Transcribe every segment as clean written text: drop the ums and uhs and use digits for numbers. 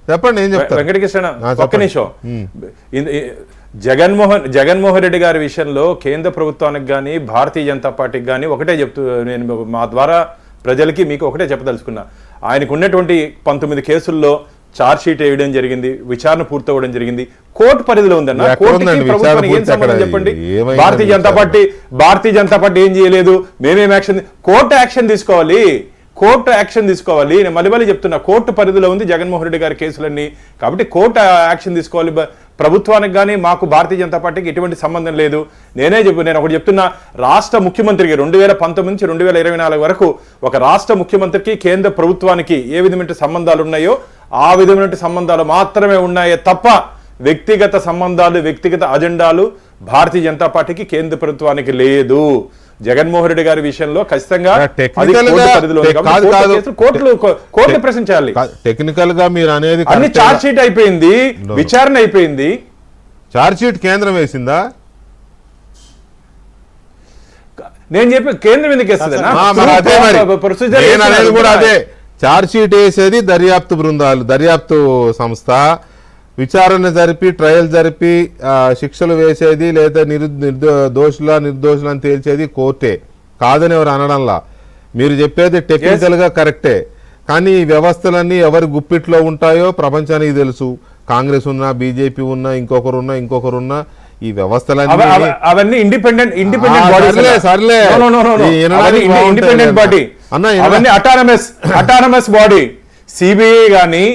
చెప్పండి ఏం చెప్తారు వెంకటకృష్ణ ఒక్క నిమిషం. జగన్మోహన్ రెడ్డి గారి విషయంలో కేంద్ర ప్రభుత్వానికి కానీ భారతీయ జనతా పార్టీకి కానీ ఒకటే నేను మా ద్వారా ప్రజలకి మీకు ఒకటే చెప్పదలుచుకున్నా. ఆయనకు ఉన్నటువంటి 19 కేసుల్లో ఛార్జ్ షీట్ వేయడం జరిగింది, విచారణ పూర్తవడం జరిగింది, కోర్టు పరిధిలో ఉందన్న. కోర్టుకి ప్రభుత్వానికి ఏం సంబంధం చెప్పండి? భారతీయ జనతా పార్టీ ఏం చేయలేదు, మేమేం యాక్షన్, కోర్టు యాక్షన్ తీసుకోవాలి. నేను మళ్ళీ చెప్తున్నా, కోర్టు పరిధిలో ఉంది జగన్మోహన్ రెడ్డి గారి కేసులన్నీ. కాబట్టి కోర్టు యాక్షన్ తీసుకోవాలి. ప్రభుత్వానికి కానీ మాకు భారతీయ జనతా పార్టీకి ఎటువంటి సంబంధం లేదు. నేను ఒకటి చెప్తున్నా, రాష్ట్ర ముఖ్యమంత్రికి 2019 నుంచి 2024 వరకు ఒక రాష్ట్ర ముఖ్యమంత్రికి కేంద్ర ప్రభుత్వానికి ఏ విధమైన సంబంధాలు ఉన్నాయో ఆ విధమైన సంబంధాలు మాత్రమే ఉన్నాయే తప్ప వ్యక్తిగత సంబంధాలు, వ్యక్తిగత అజెండాలు భారతీయ జనతా పార్టీకి కేంద్ర ప్రభుత్వానికి లేదు. జగన్మోహన్ రెడ్డి గారి విషయంలో ఖచ్చితంగా కోర్టు ప్రశ్నించాలి. టెక్నికల్ గా మీరు అనేది అన్ని ఛార్జ్ షీట్ అయిపోయింది, విచారణ అయిపోయింది. ఛార్జ్ షీట్ కేంద్రం వేసిందా? నేను చెప్పి కేంద్రం ఎందుకు వేస్తుంది? అదే ఛార్జ్ షీట్ వేసేది దర్యాప్తు బృందాలు, దర్యాప్తు సంస్థ. విచారణ జరిపి ట్రయల్ జరిపి శిక్షలు వేసేది లేదా నిర్దోషుల అని తేల్చేది కోర్టే, కాదని ఎవరు అనడంలా. మీరు చెప్పేది టెక్నికల్ గా కరెక్టే, కానీ ఈ వ్యవస్థలన్నీ ఎవరి గుప్పిట్లో ఉంటాయో ప్రపంచానికి తెలుసు. కాంగ్రెస్ ఉన్నా, బీజేపీ ఉన్నా, ఇంకొకరున్నా ఈ వ్యవస్థలన్నీ అవన్నీ independent body, autonomous body. CBI గానీ,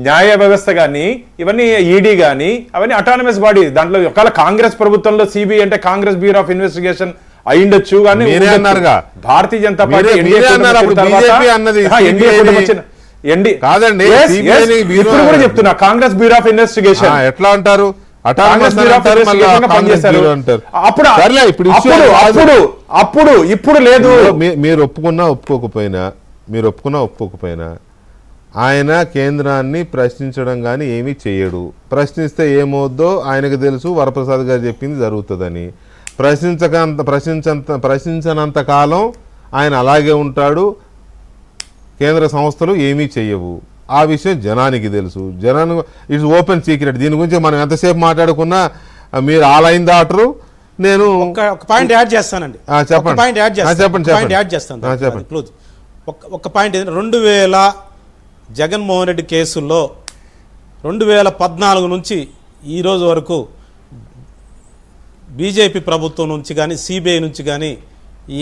న్యాయ వ్యవస్థ కానీ, ఇవన్నీ ఈడీ కానీ, అవన్నీ అటానమస్ బాడీ. దాంట్లో ఒకవేళ కాంగ్రెస్ ప్రభుత్వంలో సిబిఐ అంటే కాంగ్రెస్ బ్యూరో ఆఫ్ ఇన్వెస్టిగేషన్ అయిండొచ్చు. కానీ భారతీయ జనతా పార్టీ ఇప్పుడు కూడా చెప్తున్నా, కాంగ్రెస్ బ్యూరో ఆఫ్ ఇన్వెస్టిగేషన్ ఎట్లా అంటారు? ఇప్పుడు లేదు. మీరు ఒప్పుకున్నా ఒప్పుకోకపోయినా ఆయన కేంద్రాన్ని ప్రశ్నించడం కానీ ఏమీ చేయడు. ప్రశ్నిస్తే ఏమవుద్దో ఆయనకు తెలుసు. వరప్రసాద్ గారు చెప్పింది జరుగుతుందని. ప్రశ్నించనంత కాలం ఆయన అలాగే ఉంటాడు. కేంద్ర సంస్థలు ఏమీ చెయ్యవు. ఆ విషయం జనానికి తెలుసు. It's open secret. దీని గురించి మనం ఎంతసేపు మాట్లాడుకున్నా మీరు ఆ లైన్ దాటరు. నేను ఒక పాయింట్ యాడ్ చేస్తానండి. చెప్పండి. ఒక పాయింట్ 2000 జగన్మోహన్ రెడ్డి కేసుల్లో 2014 నుంచి ఈరోజు వరకు బీజేపీ ప్రభుత్వం నుంచి కానీ, సిబిఐ నుంచి కానీ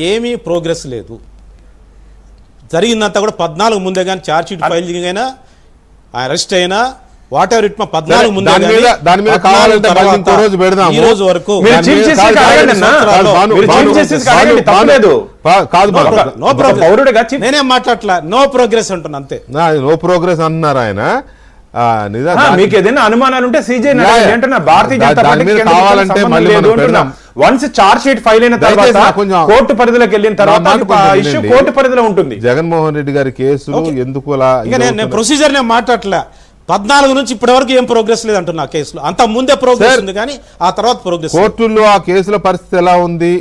ఏమీ ప్రోగ్రెస్ లేదు. జరిగిందంతా కూడా 14 ముందే కానీ ఛార్జ్ షీట్ ఫైల్ అయినా, అరెస్ట్ అయినా, వాట్ ఎవర్ ఇట్ 14 ముందే ఈ రోజు వరకు నేనేం మాట్లాడలే. నో ప్రోగ్రెస్ అంటున్నా, అంతే. నో ప్రోగ్రెస్ అంటున్నారు ఆయన. మీకు ఏదైనా అనుమానాలు ఉంటే సీజే Bharatiya Janata Party once charge sheet file అయిన తర్వాత కోర్టు పరిధిలోకి వెళ్ళిన తర్వాత ఇష్యూ కోర్టు పరిధిలో ఉంటుంది. జగన్మోహన్ రెడ్డి గారి కేసులు ఎందుకు ప్రొసీజర్ నేను మాట్లాడలే. 14 నుంచి ఇప్పటి వరకు ఏం ప్రోగ్రెస్ లేదు అంటున్నా కేసులు. అంత ముందే ప్రోగ్రెస్ ఉంది కానీ ఆ తర్వాత ప్రోగ్రెస్. కోర్టుల్లో ఆ కేసుల పరిస్థితి ఎలా ఉంది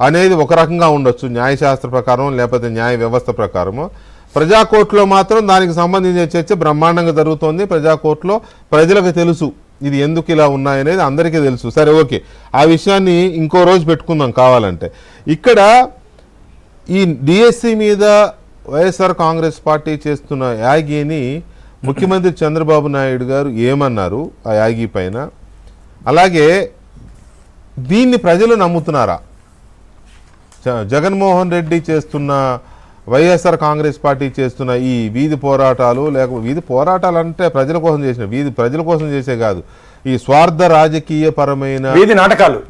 అనేది ఒక రకంగా ఉండొచ్చు న్యాయశాస్త్ర ప్రకారం, లేకపోతే న్యాయ వ్యవస్థ ప్రకారము. ప్రజాకోర్టులో మాత్రం దానికి సంబంధించిన చర్చ బ్రహ్మాండంగా జరుగుతోంది. ప్రజాకోర్టులో ప్రజలకు తెలుసు ఇది ఎందుకు ఇలా ఉన్నాయనేది అందరికీ తెలుసు. సరే, ఓకే, ఆ విషయాన్ని ఇంకో రోజు పెట్టుకుందాం కావాలంటే. ఇక్కడ ఈ డిఎస్సి మీద వైఎస్ఆర్ కాంగ్రెస్ పార్టీ చేస్తున్న యాగీని ముఖ్యమంత్రి చంద్రబాబు నాయుడు గారు ఏమన్నారు ఆ యాగీ పైన? అలాగే దీన్ని ప్రజలు నమ్ముతున్నారా? జగన్మోహన్ రెడ్డి చేస్తున్న, వైఎస్ఆర్ కాంగ్రెస్ పార్టీ చేస్తున్న ఈ వీధి పోరాటాలు, లేకపోతే వీధి పోరాటాలు అంటే ప్రజల కోసం చేసిన, ప్రజల కోసం చేసే కాదు, ఈ స్వార్థ రాజకీయ పరమైన వీధి నాటకాలు,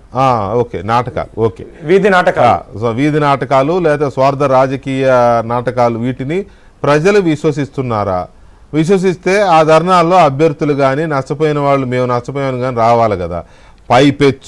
వీధి నాటకాలు లేదా స్వార్థ రాజకీయ నాటకాలు, వీటిని ప్రజలు విశ్వసిస్తున్నారా? విశ్వసిస్తే ఆ ధర్నాల్లో అభ్యర్థులు కానీ, నష్టపోయిన వాళ్ళు మేము నష్టపోయాను కానీ రావాలి కదా. పైపెచ్చు